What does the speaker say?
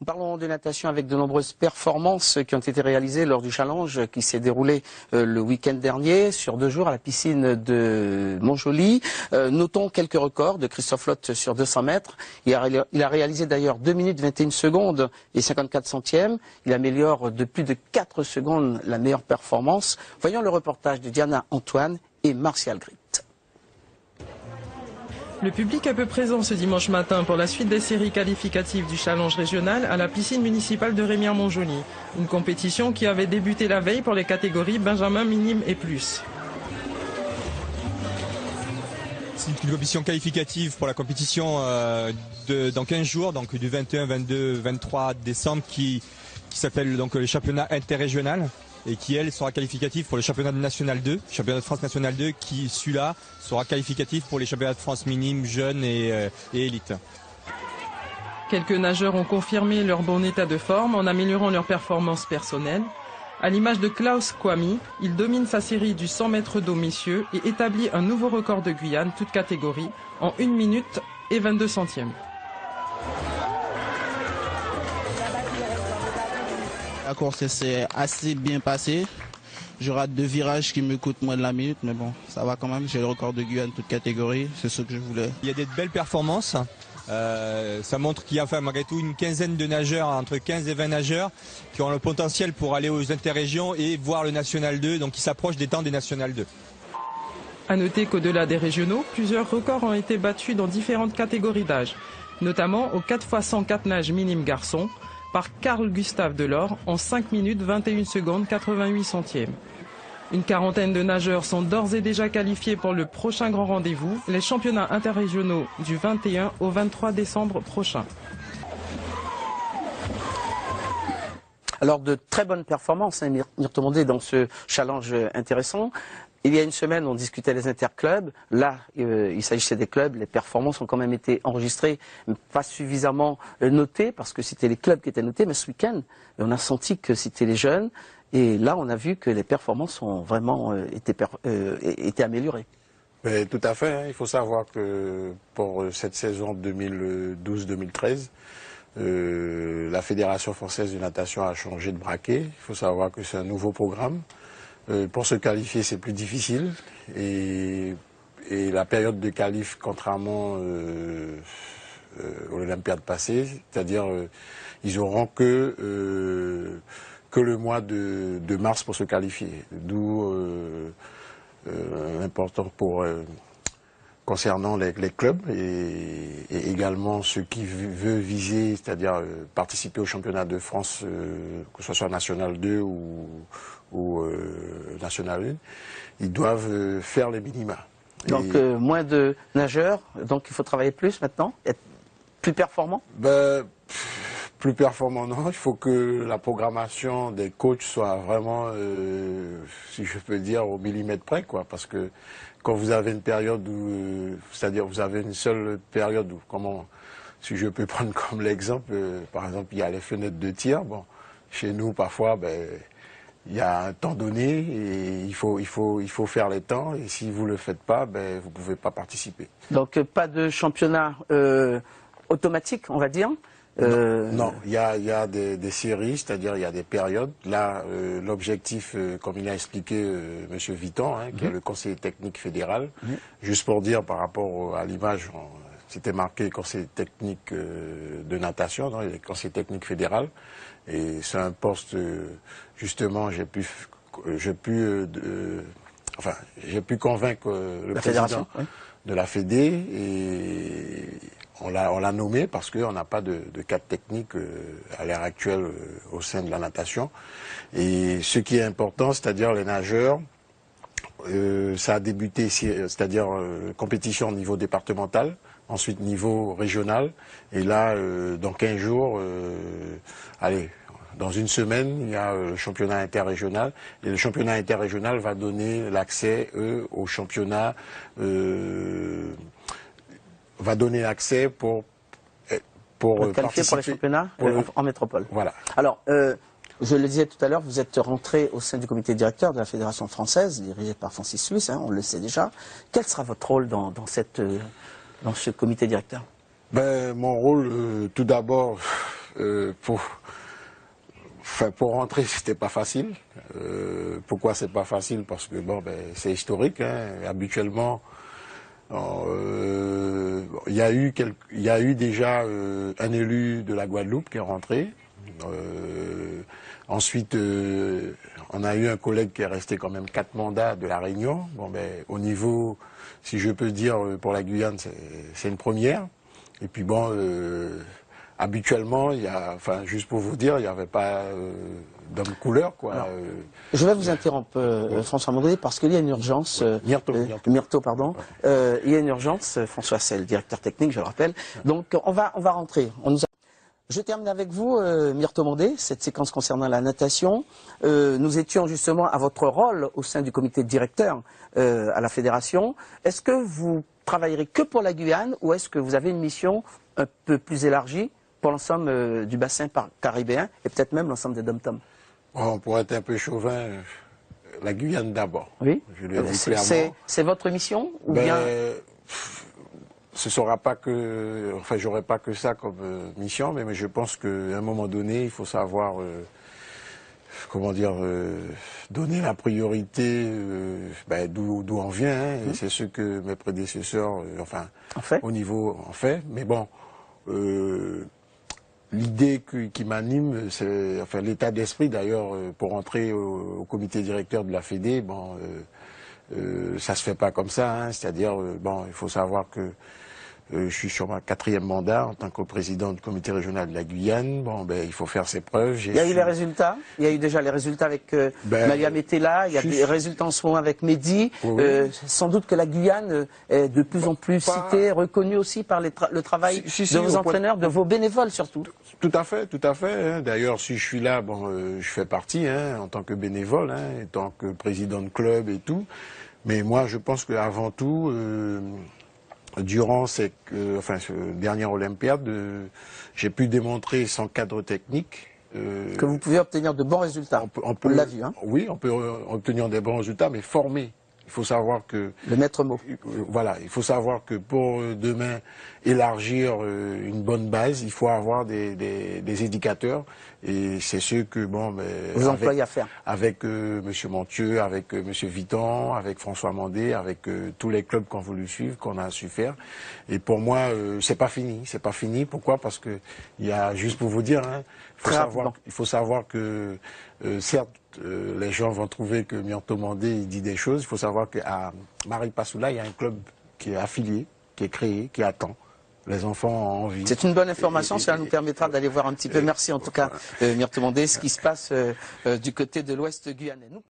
Nous parlons de natation avec de nombreuses performances qui ont été réalisées lors du challenge qui s'est déroulé le week-end dernier sur 2 jours à la piscine de Montjoly. Notons quelques records de Christophe Lotte sur 200 mètres. Il a réalisé d'ailleurs 2 minutes 21 secondes et 54 centièmes. Il améliore de plus de 4 secondes la meilleure performance. Voyons le reportage de Diana Antoine et Martial Grit. Le public est peu présent ce dimanche matin pour la suite des séries qualificatives du challenge régional à la piscine municipale de Rémières-Montjoly. Une compétition qui avait débuté la veille pour les catégories Benjamin, Minime et Plus. C'est une compétition qualificative pour la compétition dans 15 jours, donc du 21, 22, 23 décembre qui s'appelle donc le championnat interrégional. Et qui, elle, sera qualificative pour le championnat de National 2, championnat de France National 2, qui, celui-là, sera qualificatif pour les championnats de France minime, jeunes et élite. Quelques nageurs ont confirmé leur bon état de forme en améliorant leur performance personnelle. À l'image de Klaus Kwami, il domine sa série du 100 mètres d'eau messieurs et établit un nouveau record de Guyane, toute catégorie, en 1 minute et 22 centièmes. La course s'est assez bien passée. Je rate 2 virages qui me coûtent moins de la minute, mais bon, ça va quand même. J'ai le record de Guyane, toute catégorie. C'est ce que je voulais. Il y a des belles performances. Ça montre qu'il y a malgré tout une quinzaine de nageurs, entre 15 et 20 nageurs, qui ont le potentiel pour aller aux interrégions et voir le National 2, donc qui s'approchent des temps des National 2. À noter qu'au-delà des régionaux, plusieurs records ont été battus dans différentes catégories d'âge, notamment au 4x100 nage minime garçon, par Carl Gustave Delors en 5 minutes 21 secondes 88 centièmes. Une quarantaine de nageurs sont d'ores et déjà qualifiés pour le prochain grand rendez-vous, les championnats interrégionaux du 21 au 23 décembre prochain. Alors de très bonnes performances, Myrto Mondé, dans ce challenge intéressant. Il y a une semaine, on discutait des interclubs. Là, il s'agissait des clubs. Les performances ont quand même été enregistrées, mais pas suffisamment notées, parce que c'était les clubs qui étaient notés. Mais ce week-end, on a senti que c'était les jeunes. Et là, on a vu que les performances ont vraiment été améliorées. Mais tout à fait. Hein. Il faut savoir que pour cette saison 2012-2013, la Fédération française de natation a changé de braquet. Il faut savoir que c'est un nouveau programme. Pour se qualifier, c'est plus difficile. Et la période de qualif, contrairement aux Olympiades passées, c'est-à-dire ils auront que le mois de mars pour se qualifier. D'où l'important concernant les clubs et également ceux qui veulent viser, c'est-à-dire participer au championnat de France, que ce soit National 2 ou National 1, ils doivent faire les minima. Donc moins de nageurs, donc il faut travailler plus maintenant, être plus performant? Plus performant, non. Il faut que la programmation des coachs soit vraiment, si je peux dire, au millimètre près, quoi. Parce que quand vous avez une période où, c'est-à-dire vous avez une seule période où, si je peux prendre comme l'exemple, par exemple, il y a les fenêtres de tir. Bon, chez nous, parfois, il y a un temps donné et il faut faire les temps. Et si vous le faites pas, vous ne pouvez pas participer. Donc pas de championnat automatique, on va dire. Non, il y a des séries, c'est-à-dire il y a des périodes. Là, l'objectif, comme il a expliqué M. Vitton, qui est le conseiller technique fédéral, juste pour dire par rapport à l'image, c'était marqué conseiller technique de natation, non, il est conseiller technique fédéral, et c'est un poste, justement, j'ai pu convaincre le président de la Fédé et on l'a nommé parce qu'on n'a pas de cadre technique à l'heure actuelle au sein de la natation. Et ce qui est important, c'est-à-dire les nageurs, ça a débuté, c'est-à-dire compétition au niveau départemental, ensuite niveau régional, et là, dans 15 jours, dans une semaine, il y a le championnat interrégional, et le championnat interrégional va donner l'accès, au championnat, va donner accès pour qualifier pour les championnats en métropole. Voilà. Alors, je le disais tout à l'heure, vous êtes rentré au sein du comité directeur de la Fédération française, dirigé par Francis Suisse, on le sait déjà. Quel sera votre rôle dans ce comité directeur? Mon rôle, tout d'abord, pour rentrer, c'était pas facile. Pourquoi c'est pas facile? Parce que bon, c'est historique. Hein. Habituellement, il y a eu déjà un élu de la Guadeloupe qui est rentré. Ensuite, on a eu un collègue qui est resté quand même 4 mandats de la Réunion. Bon, au niveau, si je peux dire, pour la Guyane, c'est une première. Et puis bon, habituellement, juste pour vous dire, il n'y avait pas d'homme couleur, quoi. Alors, je vais vous interrompre, François Mondé, parce qu'il y a une urgence. Myrto, pardon. Il y a une urgence. François, c'est le directeur technique, je le rappelle. Donc, on va rentrer. Je termine avec vous, Myrto Mondé, cette séquence concernant la natation. Nous étions justement à votre rôle au sein du comité directeur à la fédération. Est-ce que vous travaillerez que pour la Guyane ou est-ce que vous avez une mission un peu plus élargie pour l'ensemble du bassin caribéen et peut-être même l'ensemble des dom-toms? Bon, pour être un peu chauvin, la Guyane d'abord. Oui. Je le dis clairement. C'est votre mission ou bien ce sera pas que, enfin, j'aurai pas que ça comme mission, mais je pense qu'à un moment donné, il faut savoir, comment dire, donner la priorité d'où on vient. Hein, et c'est ce que mes prédécesseurs, au niveau en fait. Mais bon, l'idée qui m'anime, c'est, enfin, l'état d'esprit d'ailleurs pour entrer au comité directeur de la Fédé. Bon, ça se fait pas comme ça. Hein, c'est-à-dire, bon, il faut savoir que je suis sur ma 4e mandat en tant que président du comité régional de la Guyane. Bon, il faut faire ses preuves. Il y a eu les résultats. Il y a eu déjà les résultats avec Malia Metela. Il y a des résultats en ce moment avec Mehdi. Oui. Sans doute que la Guyane est de plus en plus citée, reconnue aussi par le travail de vos entraîneurs, de vos bénévoles surtout. Tout à fait, tout à fait. Hein. D'ailleurs, si je suis là, bon, je fais partie en tant que bénévole, en tant que président de club et tout. Mais moi, je pense qu'avant tout, durant cette dernière Olympiade, j'ai pu démontrer sans cadre technique que vous pouvez obtenir de bons résultats. On l'a vu. Hein. Oui, on peut obtenir des bons résultats, mais formés. Il faut savoir que... Le maître mot. Voilà, il faut savoir que pour demain élargir une bonne base, il faut avoir des éducateurs. Et c'est ce que, bon... vous employez à faire. Avec M. Montieu, avec M. Viton, avec François Mondé, avec tous les clubs qui ont voulu suivre, qu'on a su faire. Et pour moi, c'est pas fini. C'est pas fini. Pourquoi? Parce que, il y a, juste pour vous dire, il faut savoir que, certes, les gens vont trouver que Myrto Mondé il dit des choses. Il faut savoir qu'à Maripasoula, il y a un club qui est affilié, qui est créé, qui attend. Les enfants ont envie. C'est une bonne information, cela nous permettra d'aller voir un petit peu. Merci en tout cas, Myrto Mondé, ce qui se passe du côté de l'Ouest guyanais.